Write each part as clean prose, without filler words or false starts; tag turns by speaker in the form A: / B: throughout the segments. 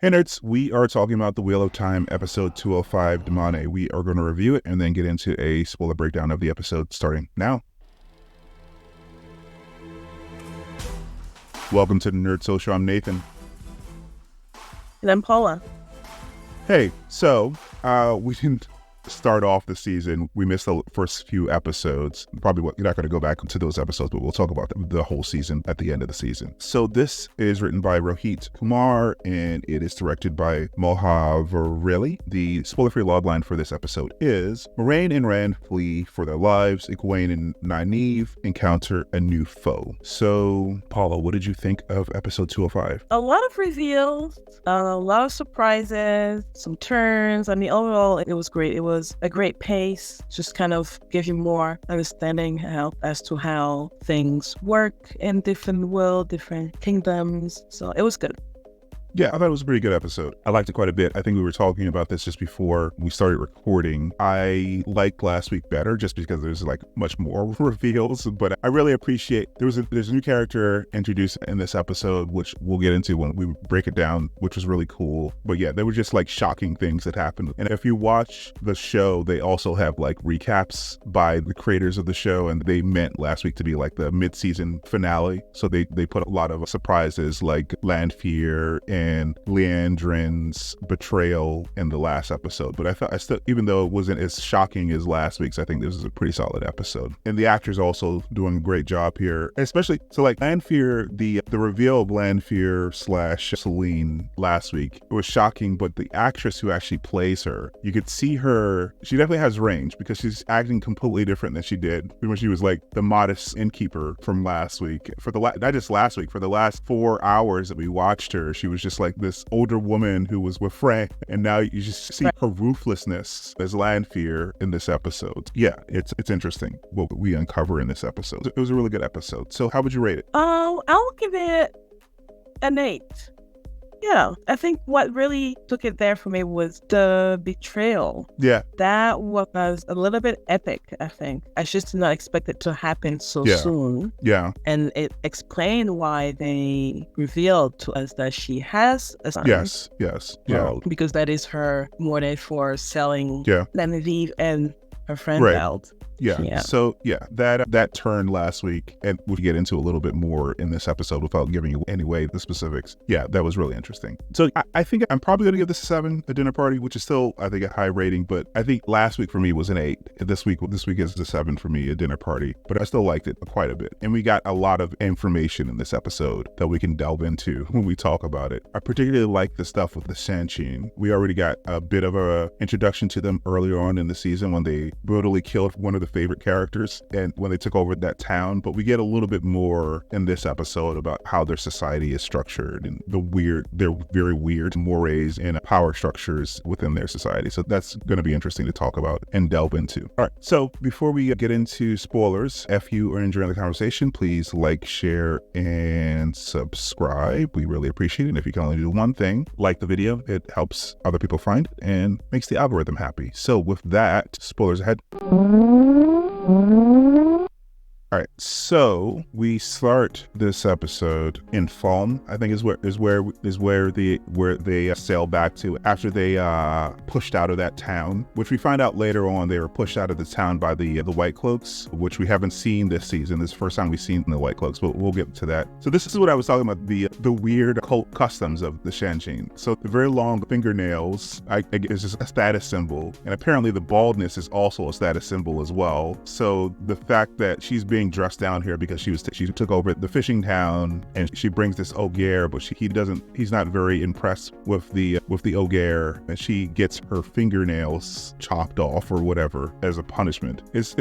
A: Hey nerds, we are talking about The Wheel of Time, episode 205, Damane. We are going to review it and then get into a spoiler breakdown of the episode starting now. Welcome to the Nerd Social. I'm Nathan.
B: And I'm Paula.
A: Hey, so we didn't start off the season. We missed the first few episodes. You're not going to go back to those episodes, but we'll talk about the whole season at the end of the season. So this is written by Rohit Kumar and it is directed by Maja Vrvilo. The spoiler-free logline for this episode is: Moiraine and Rand flee for their lives. Egwene and Nynaeve encounter a new foe. So, Paula, what did you think of episode 205?
B: A lot of reveals, a lot of surprises, some turns. I mean, overall, it was great. It was a great pace, just kind of give you more understanding as to how things work in different worlds, different kingdoms. So it was good.
A: Yeah, I thought it was a pretty good episode. I liked it quite a bit. I think we were talking about this just before we started recording. I liked last week better just because there's like much more reveals, but I really appreciate there's a new character introduced in this episode, which we'll get into when we break it down, which was really cool. But yeah, they were just like shocking things that happened. And if you watch the show, they also have like recaps by the creators of the show, and they meant last week to be like the mid-season finale. So they put a lot of surprises like Lanfear and Liandrin's betrayal in the last episode. But I still, even though it wasn't as shocking as last week's, I think this is a pretty solid episode. And the actors also doing a great job here, especially, so like Lanfear, the reveal of Lanfear / Celine last week, it was shocking, but the actress who actually plays her, you could see her, she definitely has range because she's acting completely different than she did when she was like the modest innkeeper from last week. Not just last week, for the last 4 hours that we watched her, she was just like this older woman who was with Frank, and now you just see her ruthlessness as Lanfear in this episode. Yeah, it's interesting what we uncover in this episode. It was a really good episode. So how would you rate it?
B: I'll give it an 8. Yeah, I think what really took it there for me was the betrayal.
A: Yeah.
B: That was a little bit epic, I think. I just did not expect it to happen so soon.
A: Yeah.
B: And it explained why they revealed to us that she has a son.
A: Yes. Yeah.
B: Because that is her motive for selling Nynaeve and her friend out.
A: Yeah. So yeah, that turn last week, and we'll get into a little bit more in this episode without giving you anyway the specifics. Yeah, that was really interesting. So I think I'm probably going to give this a 7, a dinner party, which is still, I think, a high rating, but I think last week for me was an 8. This week is a 7 for me, a dinner party, but I still liked it quite a bit. And we got a lot of information in this episode that we can delve into when we talk about it. I particularly like the stuff with the Sanshin. We already got a bit of a introduction to them earlier on in the season when they brutally killed one of the favorite characters and when they took over that town, but we get a little bit more in this episode about how their society is structured and their very weird mores and power structures within their society. So that's going to be interesting to talk about and delve into. All right, so before we get into spoilers, if you are enjoying the conversation, please like, share, and subscribe. We really appreciate it. And if you can only do one thing, like the video, it helps other people find it and makes the algorithm happy. So with that, spoilers ahead. All right, so we start this episode in Falme. I think is where they sail back to after they pushed out of that town, which we find out later on they were pushed out of the town by the White Cloaks, which we haven't seen this season. This is the first time we've seen the White Cloaks, but we'll get to that. So this is what I was talking about, the weird occult customs of the Sanshin. So the very long fingernails is just a status symbol, and apparently the baldness is also a status symbol as well. So the fact that she's being dressed down here because she took over the fishing town, and she brings this Ogier, but he's not very impressed with the Ogier, and she gets her fingernails chopped off or whatever as a punishment. It's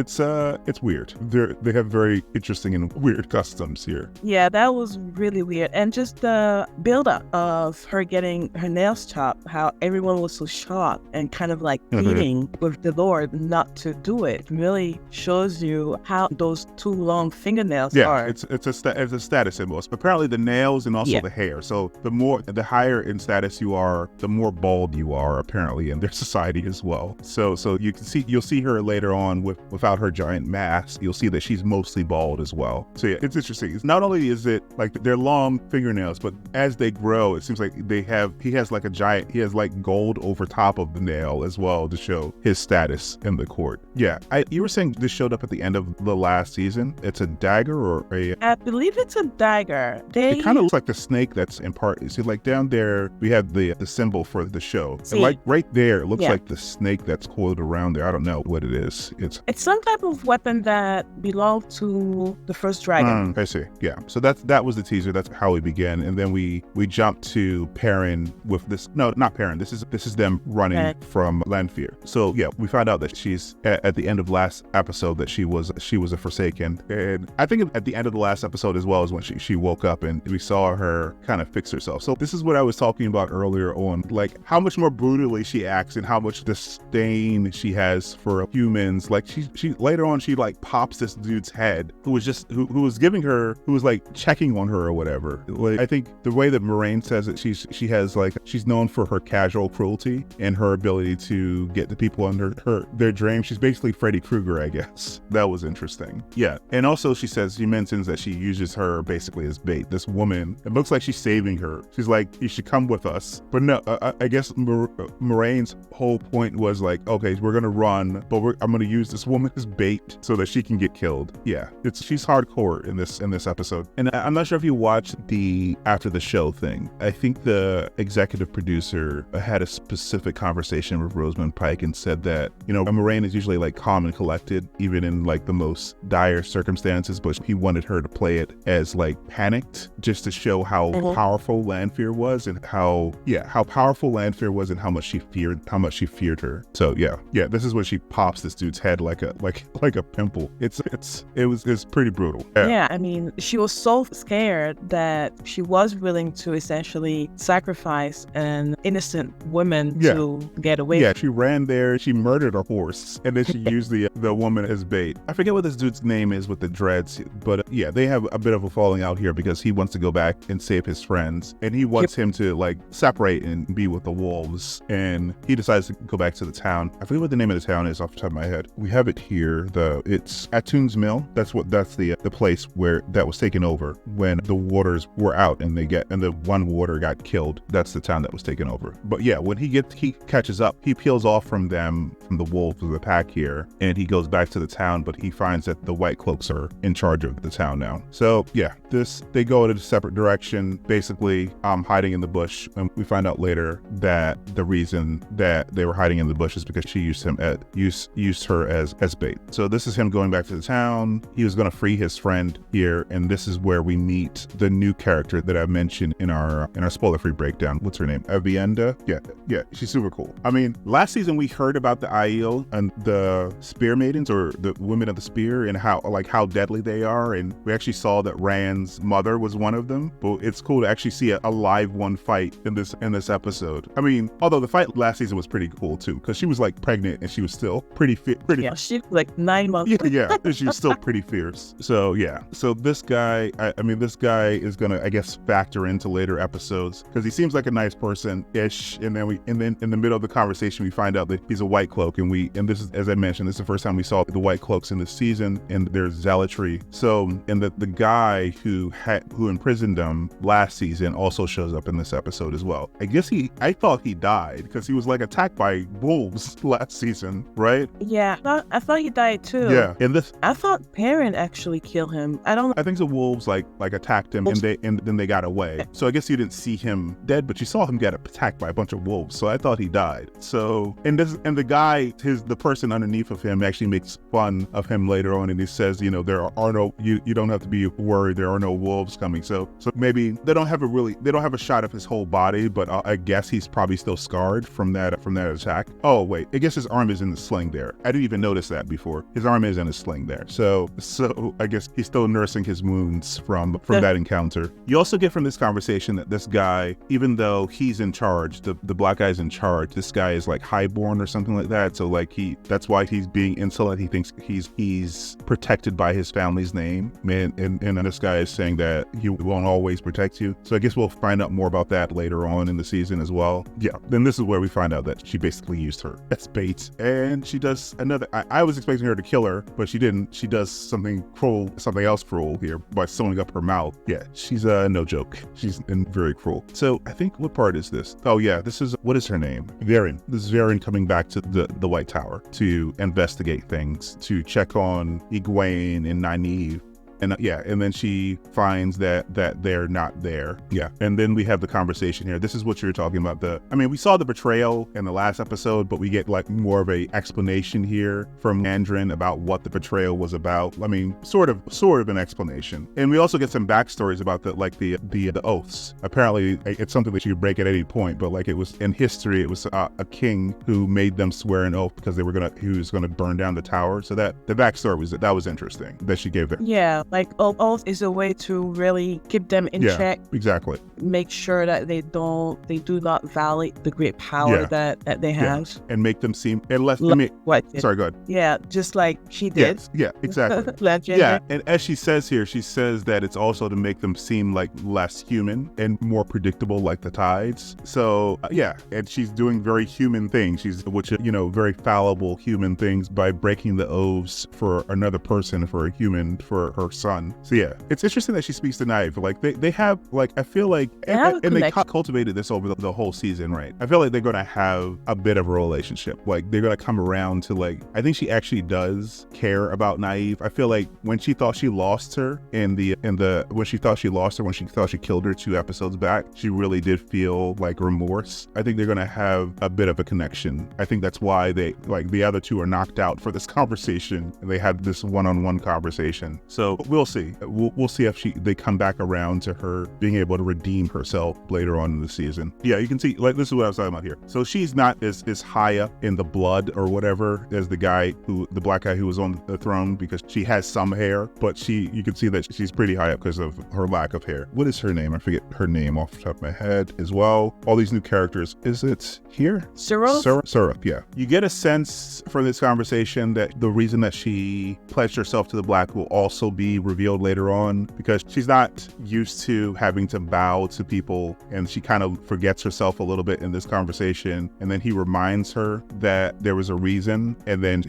A: weird. They have very interesting and weird customs here.
B: Yeah, that was really weird. And just the buildup of her getting her nails chopped, how everyone was so shocked and kind of like pleading with the Lord not to do it, really shows you how those two too long fingernails
A: Yeah,
B: are.
A: it's a status symbol. Apparently the nails and also the hair. So the higher in status you are, the more bald you are apparently in their society as well. So you'll see her later on without her giant mask. You'll see that she's mostly bald as well. So yeah, it's interesting. It's not only is it like they're long fingernails, but as they grow, it seems like he has like gold over top of the nail as well to show his status in the court. Yeah, you were saying this showed up at the end of the last season. It's a dagger or
B: I believe it's a dagger.
A: It kind of looks like the snake that's in part. See, like down there, we have the symbol for the show. And like right there, it looks like the snake that's coiled around there. I don't know what it is. It's
B: some type of weapon that belonged to the first dragon.
A: I see. Yeah. So that was the teaser. That's how we began, and then we jump to Perrin with this. No, not Perrin. This is them running from Lanfear. So yeah, we found out that she's at the end of last episode that she was a Forsaken, and I think at the end of the last episode as well is when she woke up and we saw her kind of fix herself. So this is what I was talking about earlier on, like how much more brutally she acts and how much disdain she has for humans. Like she later on she like pops this dude's head who was like checking on her or whatever. Like I think the way that Moiraine says it, she's known for her casual cruelty and her ability to get the people under their dream. She's basically Freddy Krueger, I guess. That was interesting. Yeah. And also she mentions that she uses her basically as bait. This woman, it looks like she's saving her. She's like, you should come with us. But no, I guess Moraine's whole point was like, okay, we're gonna run, but I'm gonna use this woman as bait so that she can get killed. Yeah, she's hardcore in this episode. And I'm not sure if you watched the after the show thing. I think the executive producer had a specific conversation with Rosamund Pike and said that, Moiraine is usually like calm and collected, even in like the most dire circumstances, but he wanted her to play it as like panicked, just to show how powerful Lanfear was and how powerful Lanfear was and how much she feared her. So yeah, this is when she pops this dude's head like a pimple. It's pretty brutal.
B: Yeah, I mean, she was so scared that she was willing to essentially sacrifice an innocent woman to get away.
A: Yeah, she ran there, she murdered a horse, and then she used the woman as bait. I forget what this dude's name is with the dreads, but yeah, they have a bit of a falling out here because he wants to go back and save his friends, and he wants him to like separate and be with the wolves, and he decides to go back to the town. I forget what the name of the town is off the top of my head. We have it here. It's Atuan's Mill. That's the place where that was taken over when the waters were out and the one water got killed. That's the town that was taken over. But yeah, when he catches up, he peels off from the wolves of the pack here, and he goes back to the town, but he finds that the White Cloaks are in charge of the town now. So yeah, they go in a separate direction, basically hiding in the bush, and we find out later that the reason that they were hiding in the bush is because she used her as bait. So this is him going back to the town. He was going to free his friend here, and this is where we meet the new character that I mentioned in our spoiler-free breakdown. What's her name? Avienda? Yeah, she's super cool. I mean, last season we heard about the Aiel and the Spear Maidens, or the Women of the Spear, and how deadly they are, and we actually saw that Rand's mother was one of them. But it's cool to actually see a live one fight in this episode. I mean, although the fight last season was pretty cool too, because she was like pregnant and she was still pretty fit.
B: Yeah, she was like 9 months.
A: Yeah, she was still pretty fierce. So yeah, so this guy, this guy is gonna, I guess, factor into later episodes because he seems like a nice person-ish, and then in the middle of the conversation we find out that he's a White Cloak, and this is, as I mentioned, this is the first time we saw the White Cloaks in this season and their zealotry. So, and the guy who imprisoned them last season also shows up in this episode as well. I thought he died because he was like attacked by wolves last season, right?
B: Yeah, I thought he died too.
A: Yeah,
B: I thought Perrin actually killed him.
A: I think the wolves like attacked him and then they got away. So I guess you didn't see him dead, but you saw him get attacked by a bunch of wolves. So I thought he died. So and the guy, the person underneath of him actually makes fun of him later on, and he says, there are no, you don't have to be worried, there are no wolves coming. So maybe they don't have a shot of his whole body, but I guess he's probably still scarred from that attack. Oh wait, I guess his arm is in the sling there. I didn't even notice that before. His arm is in a sling there. So I guess he's still nursing his wounds from that encounter. You also get from this conversation that this guy, even though he's in charge, the black guy's in charge, this guy is like highborn or something like that. So like that's why he's being until he thinks he's protected by his family's name. And this guy is saying that he won't always protect you. So I guess we'll find out more about that later on in the season as well. Yeah, then this is where we find out that she basically used her as bait, and she does another. I was expecting her to kill her, but she didn't. She does something cruel, something else cruel here by sewing up her mouth. Yeah, she's no joke. She's very cruel. So I think, what part is this? Oh yeah, this is, what is her name? Verin. This is Verin coming back to the White Tower to investigate things, to check on Egwene and Nynaeve. And and then she finds that they're not there. Yeah. And then we have the conversation here. This is what you're talking about. We saw the betrayal in the last episode, but we get like more of a explanation here from Liandrin about what the betrayal was about. Sort of an explanation. And we also get some backstories about the oaths. Apparently it's something that you could break at any point, but like, it was in history, it was a king who made them swear an oath because he was gonna burn down the tower. So that the backstory was interesting that she gave it.
B: Yeah. Like, oath is a way to really keep them in check.
A: Exactly.
B: Make sure that they do not violate the great power that they have.
A: Yeah. And make them seem, sorry, go ahead.
B: Yeah, just like she did.
A: Yes. Yeah, exactly. Yeah, and as she says here, she says that it's also to make them seem like less human and more predictable, like the tides. So, and she's doing very human things. Very fallible human things by breaking the oaths for another person, for a human, for her son. So yeah, it's interesting that she speaks to Nynaeve. Like they have, like, I feel like, and they cultivated this over the whole season, right? I feel like they're gonna have a bit of a relationship. Like, they're gonna come around to, like, I think she actually does care about Nynaeve. I feel like when she thought she lost her when she thought she killed her 2 episodes back, she really did feel like remorse. I think they're gonna have a bit of a connection. I think that's why the other 2 are knocked out for this conversation, and they had this one-on-one conversation. So we'll see. We'll see if they come back around to her being able to redeem herself later on in the season. Yeah, you can see, like, this is what I was talking about here. So she's not as high up in the blood or whatever as the black guy who was on the throne, because she has some hair, but you can see that she's pretty high up because of her lack of hair. What is her name? I forget her name off the top of my head as well. All these new characters. Is it here? Suruth, yeah. You get a sense from this conversation that the reason that she pledged herself to the Black will also be revealed later on, because she's not used to having to bow to people, and she kind of forgets herself a little bit in this conversation, and then he reminds her that there was a reason, and then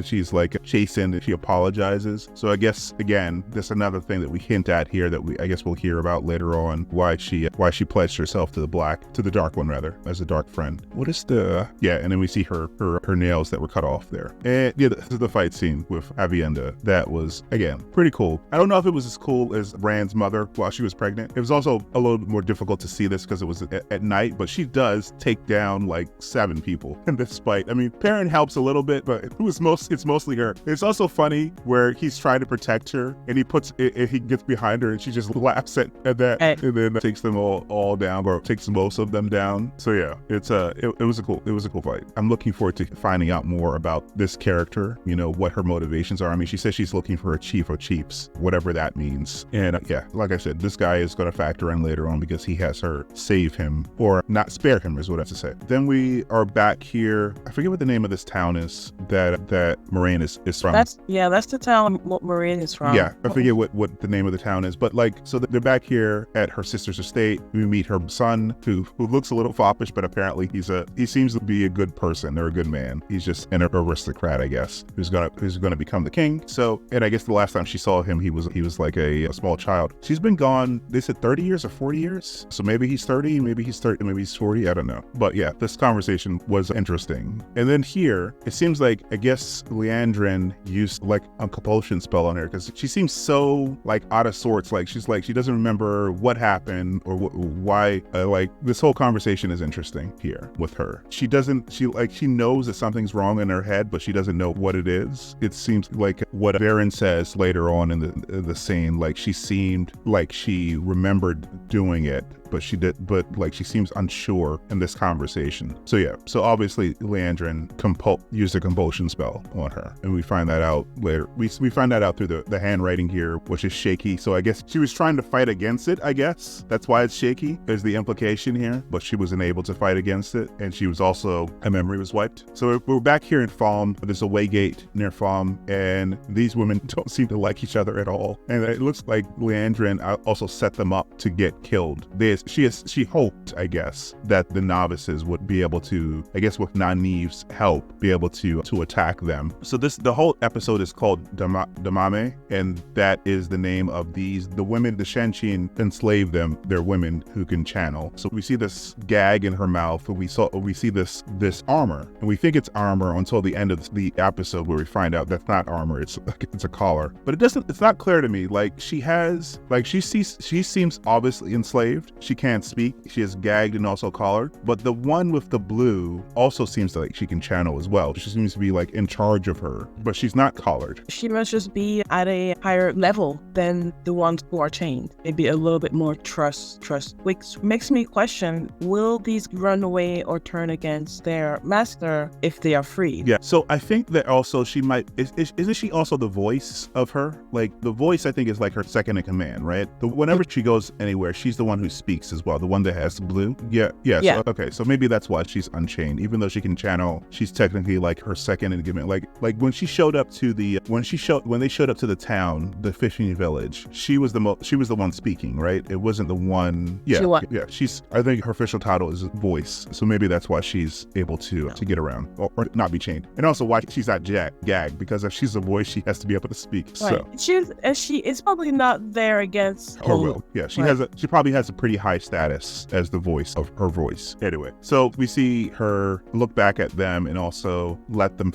A: she's like chastened and she apologizes. So I guess, again, that's another thing that we hint at here that I guess we'll hear about later on, why she pledged herself to the Dark One, rather, as a dark friend. What is and then we see her nails that were cut off there. And yeah, this is the fight scene with Aviendha. That was, again, pretty cool. I don't know if it was as cool as Rand's mother while she was pregnant. It was also a little bit more difficult to see this because it was at night, but she does take down like 7 people in this fight. Perrin helps a little bit, but it's mostly her. It's also funny where he's trying to protect her, and he gets behind her, and she just laughs at that, and then takes them all down, or takes most of them down. So yeah, it was a cool fight. I'm looking forward to finding out more about this character, what her motivations are. She says she's looking for a chief of chiefs, whatever that means. And like I said, this guy is going to factor in later on because he has her save him, or not spare him, is what I have to say. Then we are back here. I forget what the name of this town is that Moiraine is from.
B: That's the town Moiraine is from.
A: Yeah, I forget what the name of the town is, but so they're back here at her sister's estate. We meet her son, who looks a little foppish, but apparently he seems to be a good person, or a good man. He's just an aristocrat, I guess, who's gonna become the king. So, and I guess the last time she saw him, he was like a small child. She's been gone, they said 30 years or 40 years. So maybe he's 30, maybe he's 40, I don't know. But yeah, this conversation was interesting. And then here, it seems like, I guess Liandrin used like a compulsion spell on her, because she seems so like out of sorts. Like she doesn't remember what happened or why. This whole conversation is interesting here with her. She knows that something's wrong in her head, but she doesn't know what it is. It seems like what Verin says later on in the scene, like she seemed like she remembered doing it, but she seems unsure in this conversation. So obviously Liandrin used a compulsion spell on her, and we find that out later. We find that out through the handwriting here, which is shaky. So I guess she was trying to fight against it. I guess that's why it's shaky, is the implication here. But she wasn't able to fight against it, and her memory was wiped. So we're back here in Falme. There's a waygate near Falme, and these women don't seem to like each other at all. And it looks like Liandrin also set them up to get killed. She hoped, I guess, that the novices would be able to, I guess with Nynaeve's help, be able to attack them. So the whole episode is called Damane, and that is the name of the women. The Shan'Chin enslaved them. They're women who can channel. So we see this gag in her mouth, and we see this armor, and we think it's armor until the end of the episode where we find out that's not armor. It's a collar. But it's not clear to me. Like she seems obviously enslaved. She can't speak. She is gagged and also collared. But the one with the blue also seems like she can channel as well. She seems to be like in charge of her, but she's not collared.
B: She must just be at a higher level than the ones who are chained. Maybe a little bit more trust, which makes me question, will these run away or turn against their master if they are freed?
A: Yeah, so I think that also she might, isn't she also the voice of her? Like the voice, I think, is like her second in command, right? Whenever she goes anywhere, she's the one who speaks as well, the one that has the blue. Yeah. So, okay, so maybe that's why she's unchained. Even though she can channel, she's technically like her second in command. Like when she showed up to when they showed up to the town, the fishing village, she was the one speaking, right? It wasn't the one. Yeah. I think her official title is voice. So maybe that's why she's able to get around or not be chained. And also why she's not gagged, because if she's a voice, she has to be able to speak.
B: Right.
A: So
B: she is probably not there against
A: her will. Yeah, she probably has a pretty high status as the voice of her voice. Anyway, so we see her look back at them and also let them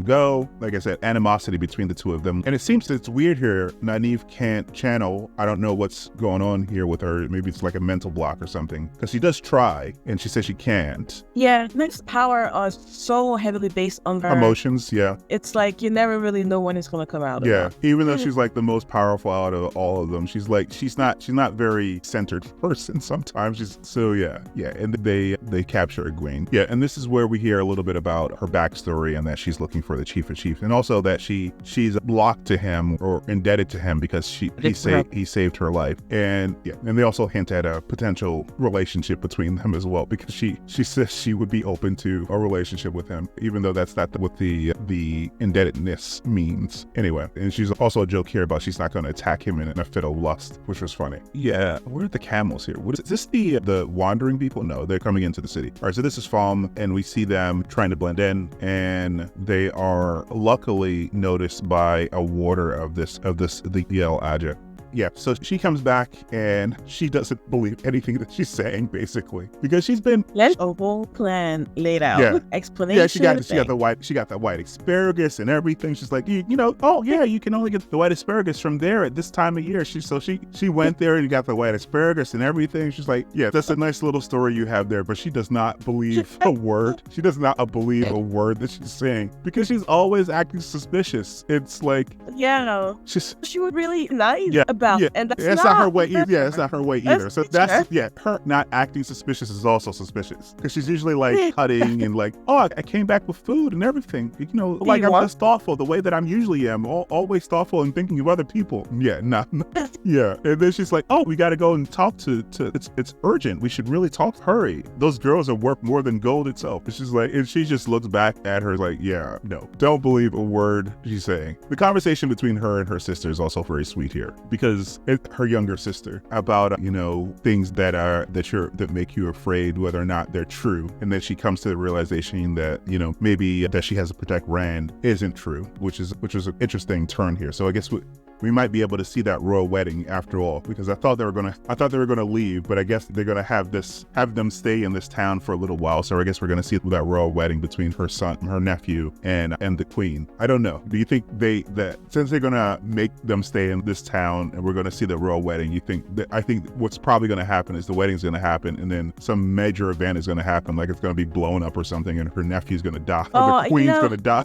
A: go. Like I said, animosity between the two of them. And it seems that it's weird here. Nynaeve can't channel. I don't know what's going on here with her. Maybe it's like a mental block or something, because she does try and she says she can't.
B: Yeah, Nynaeve's power are so heavily based on her
A: emotions. Yeah,
B: it's like you never really know when it's going to come out.
A: Yeah, even though she's like the most powerful out of all of them, she's not very centered person sometimes. And they capture Egwene. Yeah, and this is where we hear a little bit about her backstory and that she's looking for the Chief of Chiefs, and also that she's blocked to him or indebted to him because he saved her life. And they also hint at a potential relationship between them as well, because she says she would be open to a relationship with him, even though that's not what the indebtedness means. Anyway, and she's also a joke here about she's not going to attack him in a fit of lust, which was funny. Yeah, where are the camels here? What is this? The wandering people? No, they're coming into the city. All right, so this is Falme, and we see them trying to blend in, and they are luckily noticed by a warder of the El Aja. Yeah, so she comes back and she doesn't believe anything that she's saying, basically, because she's been
B: a whole plan laid out.
A: Yeah.
B: Explanation.
A: Yeah, she got the white asparagus and everything. She's like, you can only get the white asparagus from there at this time of year. She went there and got the white asparagus and everything. She's like, yeah, that's a nice little story you have there, but she does not believe a word. She does not believe a word that she's saying, because she's always acting suspicious. It's like,
B: she was really nice about.
A: Yeah,
B: and
A: that's not her way. Yeah, it's not her way either. So her not acting suspicious is also suspicious, because she's usually like cutting and like, I came back with food and everything. I'm just thoughtful the way that I'm usually am, always thoughtful and thinking of other people. Yeah, yeah. And then she's like, we got to go and talk to it's urgent. We should really talk. Hurry. Those girls are worth more than gold itself. And she's like, and she just looks back at her like, yeah, no, don't believe a word she's saying. The conversation between her and her sister is also very sweet here, because it's her younger sister about things that make you afraid, whether or not they're true, and then she comes to the realization that maybe that she has to protect Rand isn't true, which was an interesting turn here. So I guess we might be able to see that royal wedding after all, because I thought they were gonna leave, but I guess they're gonna have them stay in this town for a little while. So I guess we're gonna see that royal wedding between her nephew and the queen. I don't know. Do you think that since they're gonna make them stay in this town and we're gonna see the royal wedding, I think what's probably gonna happen is the wedding's gonna happen and then some major event is gonna happen, like it's gonna be blown up or something, and her nephew's gonna die, or the queen's gonna die.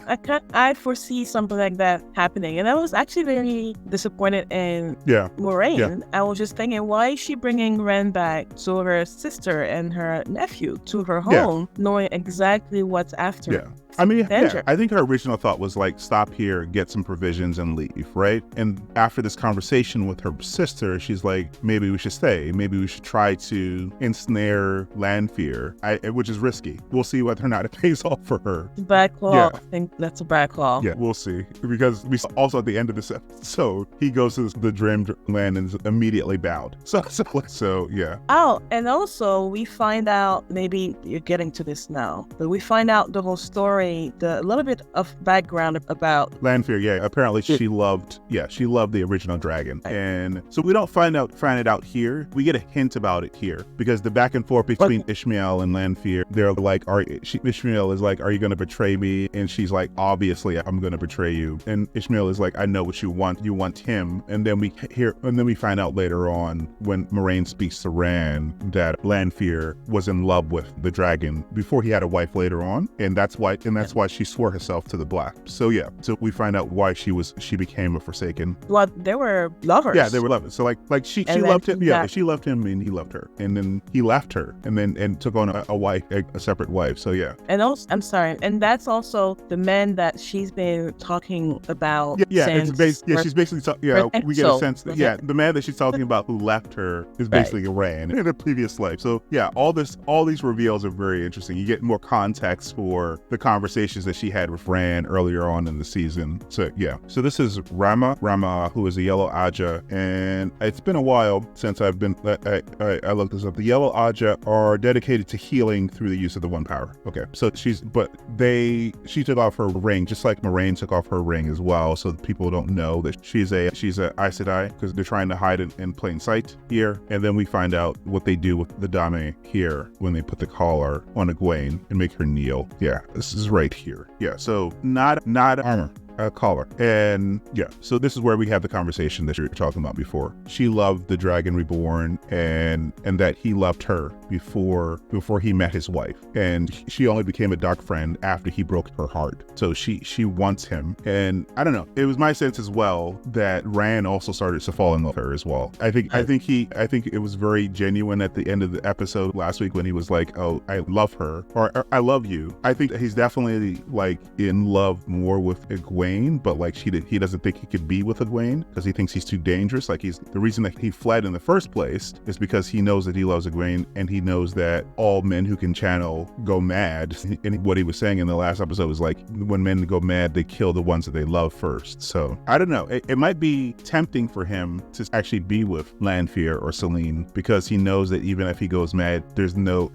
B: I foresee something like that happening, and that was actually very disappointed in
A: Yeah.
B: Moiraine, I was just thinking, why is she bringing Ren back to her sister and her nephew to her home, knowing exactly what's after
A: Yeah. I mean,
B: danger?
A: I think her original thought was like, stop here, get some provisions and leave, right? And after this conversation with her sister, she's like, maybe we should stay. Maybe we should try to ensnare Lanfear, which is risky. We'll see whether or not it pays off for her.
B: Bad call.
A: Yeah.
B: I think that's a bad call.
A: Yeah, we'll see. Because we saw also at the end of this episode, he goes to the Dream Land and is immediately bowed. So yeah.
B: Oh, and also we find out, maybe you're getting to this now, but we find out the whole story, a little bit of background about
A: Lanfear, yeah. Apparently she loved the original dragon. And so we don't find it out here. We get a hint about it here because the back and forth between Ishmael and Lanfear, they're like, Ishmael is like, are you going to betray me? And she's like, obviously I'm going to betray you. And Ishmael is like, I know what you want. You want him. And then we find out later on when Moiraine speaks to Ran that Lanfear was in love with the dragon before he had a wife later on. And that's why she swore herself to the black. So yeah. So we find out why she became a Forsaken.
B: Well, they were lovers.
A: Yeah, they were lovers. So like she loved him. Yeah, she loved him and he loved her. And then he left her and took on a wife, a separate wife. So yeah.
B: And also, I'm sorry. And that's also the man that she's been talking about.
A: Yeah, she's basically we get a sense that the man that she's talking about who left her is basically Ran in a previous life. So yeah, all these reveals are very interesting. You get more context for the conversations that she had with Ran earlier on in the season. So yeah. So this is Rama, who is a Yellow Aja, and it's been a while since I looked this up. The Yellow Aja are dedicated to healing through the use of the One Power. Okay. So she took off her ring, just like Moiraine took off her ring as well, so that people don't know that she's a Aes Sedai, because they're trying to hide it in plain sight here. And then we find out what they do with the Damane here when they put the collar on Egwene and make her kneel. Yeah, this is right here. Yeah, so not armor. A collar. And yeah, so this is where we have the conversation that you were talking about before. She loved the Dragon Reborn and that he loved her before he met his wife. And she only became a dark friend after he broke her heart. So she wants him. And I don't know, it was my sense as well that Ran also started to fall in love with her as well. I think it was very genuine at the end of the episode last week when he was like, oh, I love her, or I love you. I think he's definitely like in love more with Egwene, but like he doesn't think he could be with Egwene because he thinks he's too dangerous. Like the reason that he fled in the first place is because he knows that he loves Egwene, and he knows that all men who can channel go mad. And what he was saying in the last episode was like, when men go mad, they kill the ones that they love first. So I don't know. It might be tempting for him to actually be with Lanfear or Selene because he knows that even if he goes mad,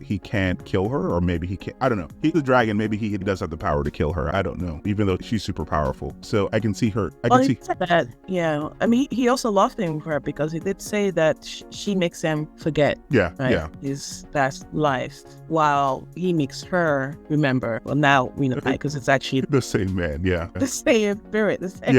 A: he can't kill her, or maybe he can't. I don't know. He's a dragon. Maybe he does have the power to kill her. I don't know. Even though she's super powerful. So I can see her.
B: He said that. Yeah. I mean, he also loved him for her because he did say that she makes him forget.
A: Yeah.
B: Right?
A: Yeah.
B: His past life, while he makes her remember. Well, now we know because it's actually
A: the same man. Yeah.
B: The same spirit. The same.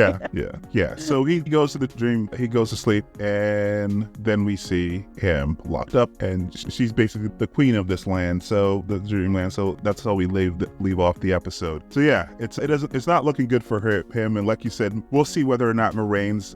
A: Yeah. So he goes to the dream. He goes to sleep, and then we see him locked up, and she's basically the queen of this land. So the dreamland. So that's how we leave off the episode. So yeah, it's not looking good for him, and like you said, we'll see whether or not Moiraine's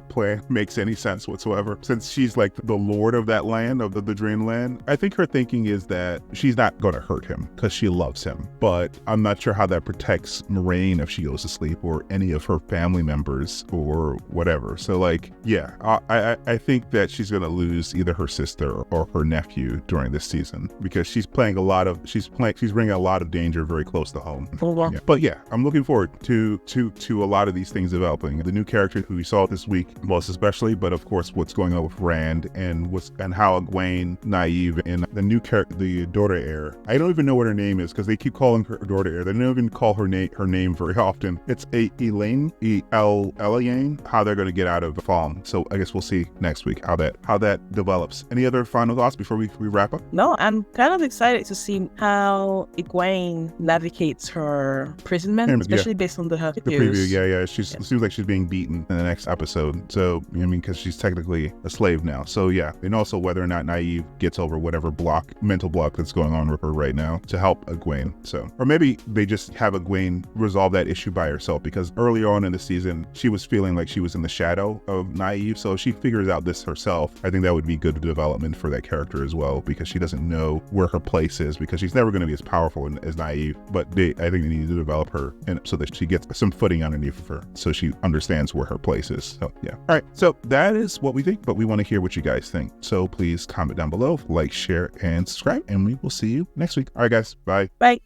A: plan makes any sense whatsoever, since she's like the lord of that land, of the dreamland. I think her thinking is that she's not going to hurt him because she loves him, but I'm not sure how that protects Moiraine if she goes to sleep, or any of her family members or whatever. So like, yeah, I think that she's going to lose either her sister or her nephew during this season, because she's bringing a lot of danger very close to home. Yeah. But yeah, I'm looking forward to a lot of these things developing. The new character who we saw this week, most especially, but of course what's going on with Rand and how Egwene, Nynaeve, and the new character, the daughter heir. I don't even know what her name is because they keep calling her daughter heir. They don't even call her name very often. It's Elaine, Elaine. How they're going to get out of Falme. So I guess we'll see next week how that develops. Any other final thoughts before we wrap up?
B: No, I'm kind of excited to see how Egwene navigates her imprisonment, especially based on her previews.
A: Yeah. It seems like she's being beaten in the next episode. So, I mean, because she's technically a slave now. So, yeah. And also whether or not Nynaeve gets over whatever mental block that's going on with her right now to help Egwene. So, or maybe they just have Egwene resolve that issue by herself, because earlier on in the season, she was feeling like she was in the shadow of Nynaeve. So if she figures out this herself, I think that would be good development for that character as well, because she doesn't know where her place is, because she's never going to be as powerful as Nynaeve. But I think they need to develop her and so that she gets some footing underneath of her, so she understands where her place is. So yeah. All right. So that is what we think, but we want to hear what you guys think. So please comment down below, like, share, and subscribe, and we will see you next week. All right, guys. Bye.
B: Bye.